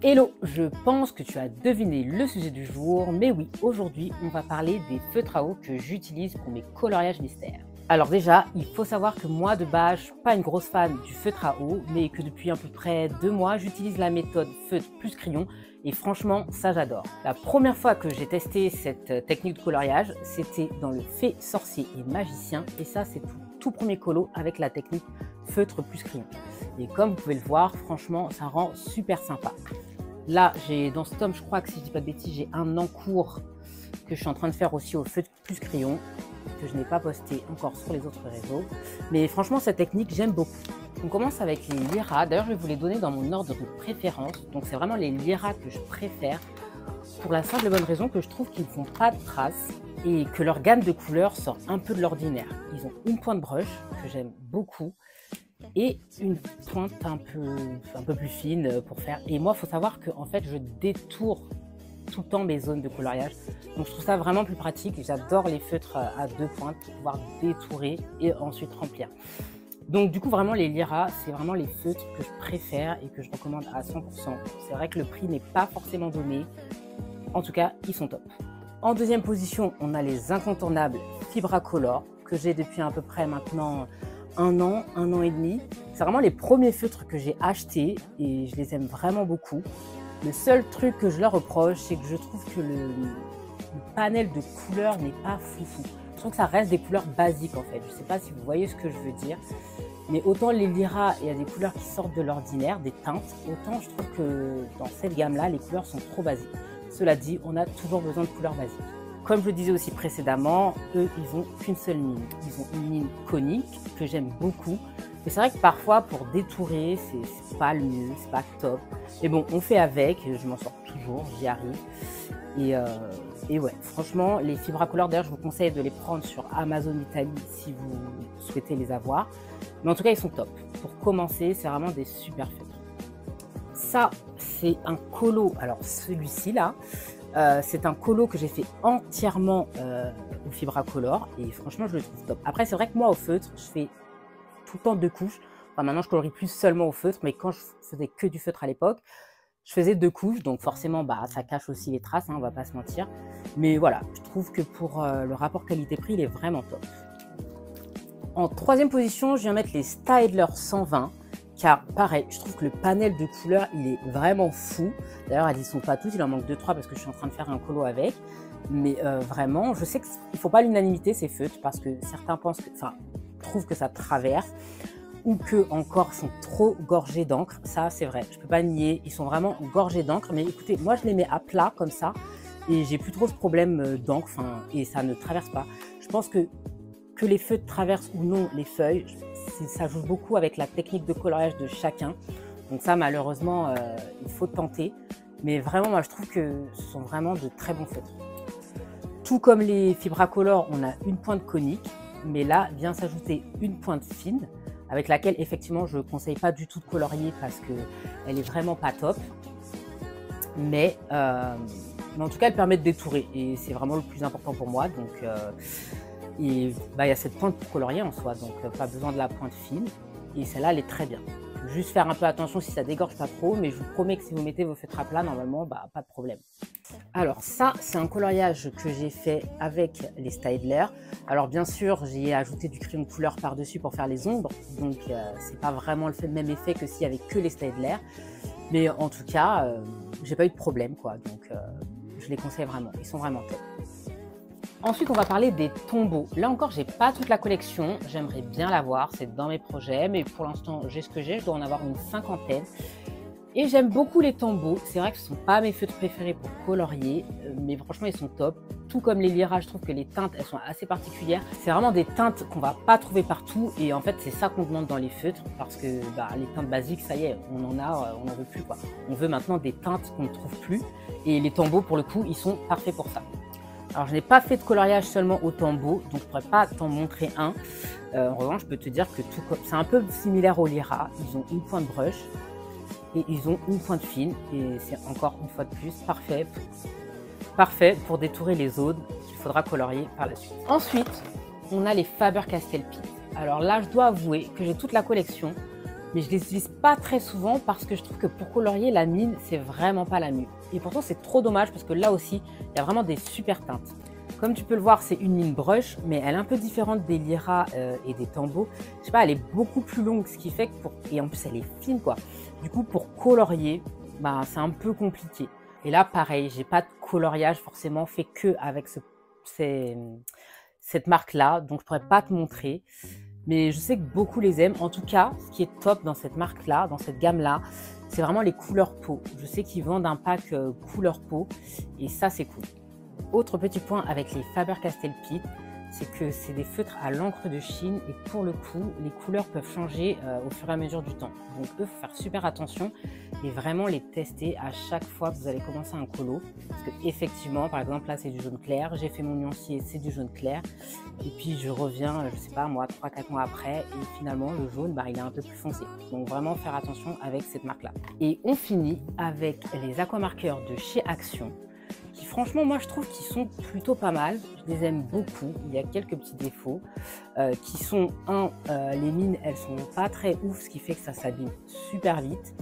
Hello, je pense que tu as deviné le sujet du jour, mais oui, aujourd'hui on va parler des feutres à eau que j'utilise pour mes coloriages mystères. Alors déjà, il faut savoir que moi de base, je suis pas une grosse fan du feutre à eau, mais que depuis à peu près 2 mois, j'utilise la méthode feutre plus crayon et franchement, ça j'adore. La première fois que j'ai testé cette technique de coloriage, c'était dans le Fée, sorcier et magicien, et ça c'est tout premier colo avec la technique feutre plus crayon. Et comme vous pouvez le voir, franchement, ça rend super sympa. Là, j'ai dans ce tome, je crois que si je dis pas de bêtises, j'ai un encours que je suis en train de faire aussi au feutre plus crayon, que je n'ai pas posté encore sur les autres réseaux. Mais franchement, cette technique, j'aime beaucoup. On commence avec les lyras. D'ailleurs, je vais vous les donner dans mon ordre de préférence. Donc, c'est vraiment les lyras que je préfère pour la simple et bonne raison que je trouve qu'ils ne font pas de traces et que leur gamme de couleurs sort un peu de l'ordinaire. Ils ont une pointe brush que j'aime beaucoup et une pointe un peu plus fine pour faire. Et moi, il faut savoir que en fait, je détourne tout le temps mes zones de coloriage. Donc, je trouve ça vraiment plus pratique. J'adore les feutres à deux pointes pour pouvoir détourer et ensuite remplir. Donc, du coup, vraiment, les lyras, c'est vraiment les feutres que je préfère et que je recommande à 100%. C'est vrai que le prix n'est pas forcément donné. En tout cas, ils sont top. En deuxième position, on a les incontournables Fibracolor que j'ai depuis à peu près maintenant un an et demi. C'est vraiment les premiers feutres que j'ai achetés et je les aime vraiment beaucoup. Le seul truc que je leur reproche, c'est que je trouve que le panel de couleurs n'est pas foufou. Je trouve que ça reste des couleurs basiques en fait. Je ne sais pas si vous voyez ce que je veux dire. Mais autant les lyras, il y a des couleurs qui sortent de l'ordinaire, des teintes, autant je trouve que dans cette gamme-là, les couleurs sont trop basiques. Cela dit, on a toujours besoin de couleurs basiques. Comme je le disais aussi précédemment, eux, ils n'ont qu'une seule ligne. Ils ont une ligne conique que j'aime beaucoup. Mais c'est vrai que parfois, pour détourer, c'est pas le mieux, c'est pas top. Mais bon, on fait avec, je m'en sors toujours, j'y arrive. Et ouais, franchement, les Fibracolor, d'ailleurs, je vous conseille de les prendre sur Amazon Italie si vous souhaitez les avoir. Mais en tout cas, ils sont top. Pour commencer, c'est vraiment des super feutres. Ça, c'est un colo. Alors, celui-ci là, c'est un colo que j'ai fait entièrement au Fibracolor et franchement, je le trouve top. Après, c'est vrai que moi, au feutre, je fais tout le temps 2 couches. Enfin, maintenant, je colorie plus seulement au feutre, mais quand je faisais que du feutre à l'époque, je faisais 2 couches. Donc, forcément, bah, ça cache aussi les traces, hein, on va pas se mentir. Mais voilà, je trouve que pour le rapport qualité-prix, il est vraiment top. En troisième position, je viens mettre les Staedtler 120. Car pareil, je trouve que le panel de couleurs, il est vraiment fou. D'ailleurs, elles n'y sont pas toutes, il en manque 2-3 parce que je suis en train de faire un colo avec. Mais vraiment, je sais qu'il ne faut pas l'unanimité ces feutres parce que certains trouvent que ça traverse ou que encore sont trop gorgés d'encre. Ça, c'est vrai, je ne peux pas nier, ils sont vraiment gorgés d'encre. Mais écoutez, moi, je les mets à plat comme ça et j'ai plus trop ce problème d'encre et ça ne traverse pas. Je pense que les feutres traversent ou non les feuilles, ça joue beaucoup avec la technique de coloriage de chacun. Donc ça, malheureusement, il faut tenter. Mais vraiment, moi, je trouve que ce sont vraiment de très bons feutres. Tout comme les Fibracolor, on a une pointe conique. Mais là, vient s'ajouter une pointe fine, avec laquelle, effectivement, je ne conseille pas du tout de colorier parce qu'elle est vraiment pas top. Mais en tout cas, elle permet de détourer. Et c'est vraiment le plus important pour moi. Donc... Et bah, il y a cette pointe pour colorier en soi, donc pas besoin de la pointe fine. Et celle-là, elle est très bien. Juste faire un peu attention si ça dégorge pas trop, mais je vous promets que si vous mettez vos feutres à plat, normalement, bah, pas de problème. Alors ça, c'est un coloriage que j'ai fait avec les Staedtler. Alors bien sûr, j'y ai ajouté du crayon de couleur par-dessus pour faire les ombres, donc c'est pas vraiment le même effet que s'il y avait que les Staedtler. Mais en tout cas, j'ai pas eu de problème, quoi. Donc je les conseille vraiment, ils sont vraiment top. Ensuite, on va parler des tombeaux. Là encore, j'ai pas toute la collection. J'aimerais bien l'avoir, c'est dans mes projets. Mais pour l'instant, j'ai ce que j'ai. Je dois en avoir une 50aine. Et j'aime beaucoup les tombeaux. C'est vrai que ce ne sont pas mes feutres préférés pour colorier. Mais franchement, ils sont top. Tout comme les lyras, je trouve que les teintes, elles sont assez particulières. C'est vraiment des teintes qu'on va pas trouver partout. Et en fait, c'est ça qu'on demande dans les feutres. Parce que les teintes basiques, ça y est, on n'en veut plus, quoi. On veut maintenant des teintes qu'on ne trouve plus. Et les tombeaux, pour le coup, ils sont parfaits pour ça. Alors, je n'ai pas fait de coloriage seulement au tombeau, donc je ne pourrais pas t'en montrer un. En revanche, je peux te dire que c'est un peu similaire aux lyras. Ils ont une pointe brush et ils ont une pointe fine. Et c'est encore une fois de plus parfait pour détourer les zones qu'il faudra colorier par la suite. Ensuite, on a les Faber-Castell Pins. Alors là, je dois avouer que j'ai toute la collection. mais je les utilise pas très souvent parce que je trouve que pour colorier, la mine, c'est vraiment pas la mieux. Et pourtant, c'est trop dommage parce que là aussi, il y a vraiment des super teintes. Comme tu peux le voir, c'est une mine brush, mais elle est un peu différente des Lyra et des Tombow. Je sais pas, elle est beaucoup plus longue, ce qui fait que et en plus, elle est fine, quoi. Du coup, pour colorier, bah, c'est un peu compliqué. Et là, pareil, j'ai pas de coloriage forcément fait que avec cette marque-là, donc je pourrais pas te montrer. Mais je sais que beaucoup les aiment. En tout cas, ce qui est top dans cette marque-là, dans cette gamme-là, c'est vraiment les couleurs peau. Je sais qu'ils vendent un pack couleur peau et ça, c'est cool. Autre petit point avec les Faber-Castell Pitt, c'est que c'est des feutres à l'encre de Chine et pour le coup, les couleurs peuvent changer au fur et à mesure du temps. Donc eux, il faut faire super attention et vraiment les tester à chaque fois que vous allez commencer un colo. Parce que effectivement, par exemple, là, c'est du jaune clair. J'ai fait mon nuancier, c'est du jaune clair. Et puis, je reviens, je sais pas, moi, 3-4 mois après et finalement, le jaune, bah, il est un peu plus foncé. Donc vraiment faire attention avec cette marque-là. Et on finit avec les aquamarqueurs de chez Action, qui franchement moi je trouve qu'ils sont plutôt pas mal, je les aime beaucoup. Il y a quelques petits défauts qui sont les mines elles sont pas très ouf, ce qui fait que ça s'abîme super vite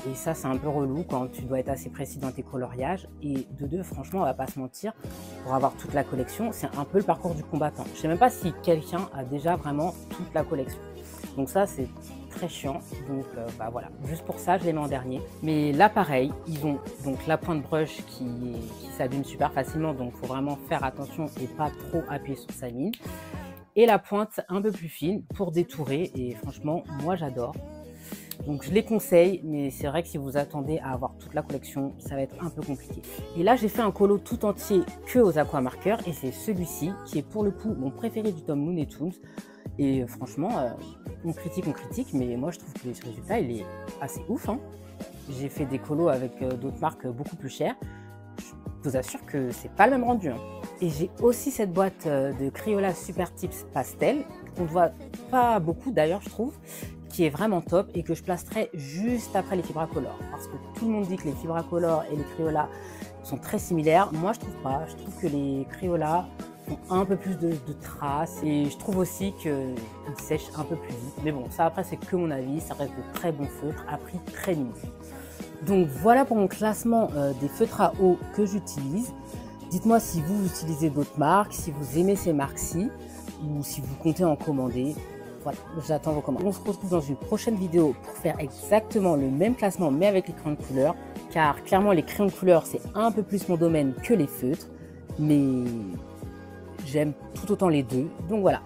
et ça c'est un peu relou quand tu dois être assez précis dans tes coloriages. Et de deux, franchement on va pas se mentir, pour avoir toute la collection c'est un peu le parcours du combattant. Je sais même pas si quelqu'un a déjà vraiment toute la collection, donc ça c'est très chiant, donc bah voilà, juste pour ça je les mets en dernier. Mais là pareil, ils ont donc la pointe brush qui s'abîme super facilement, donc il faut vraiment faire attention et pas trop appuyer sur sa mine, et la pointe un peu plus fine pour détourer et franchement moi j'adore. Donc je les conseille, mais c'est vrai que si vous attendez à avoir toute la collection, ça va être un peu compliqué. Et là j'ai fait un colo tout entier que aux aquamarqueurs et c'est celui-ci qui est pour le coup mon préféré du tome Looney Tunes. Et franchement, on critique, mais moi je trouve que ce résultat il est assez ouf, hein. J'ai fait des colos avec d'autres marques beaucoup plus chères. Je vous assure que c'est pas le même rendu, hein. Et j'ai aussi cette boîte de Crayola Super Tips Pastel, qu'on ne voit pas beaucoup d'ailleurs je trouve, qui est vraiment top et que je placerai juste après les Fibracolor. Parce que tout le monde dit que les Fibracolor et les Crayola sont très similaires. Moi je trouve pas, je trouve que les Crayola ont un peu plus de traces et je trouve aussi qu'ils sèchent un peu plus vite. Mais bon, ça après c'est que mon avis, ça reste de très bons feutres à prix très mignon. Donc voilà pour mon classement des feutres à eau que j'utilise. Dites-moi si vous utilisez d'autres marques, si vous aimez ces marques-ci ou si vous comptez en commander. Voilà, j'attends vos commentaires. On se retrouve dans une prochaine vidéo pour faire exactement le même classement mais avec les crayons de couleur, car clairement les crayons de couleur c'est un peu plus mon domaine que les feutres, mais j'aime tout autant les deux, donc voilà.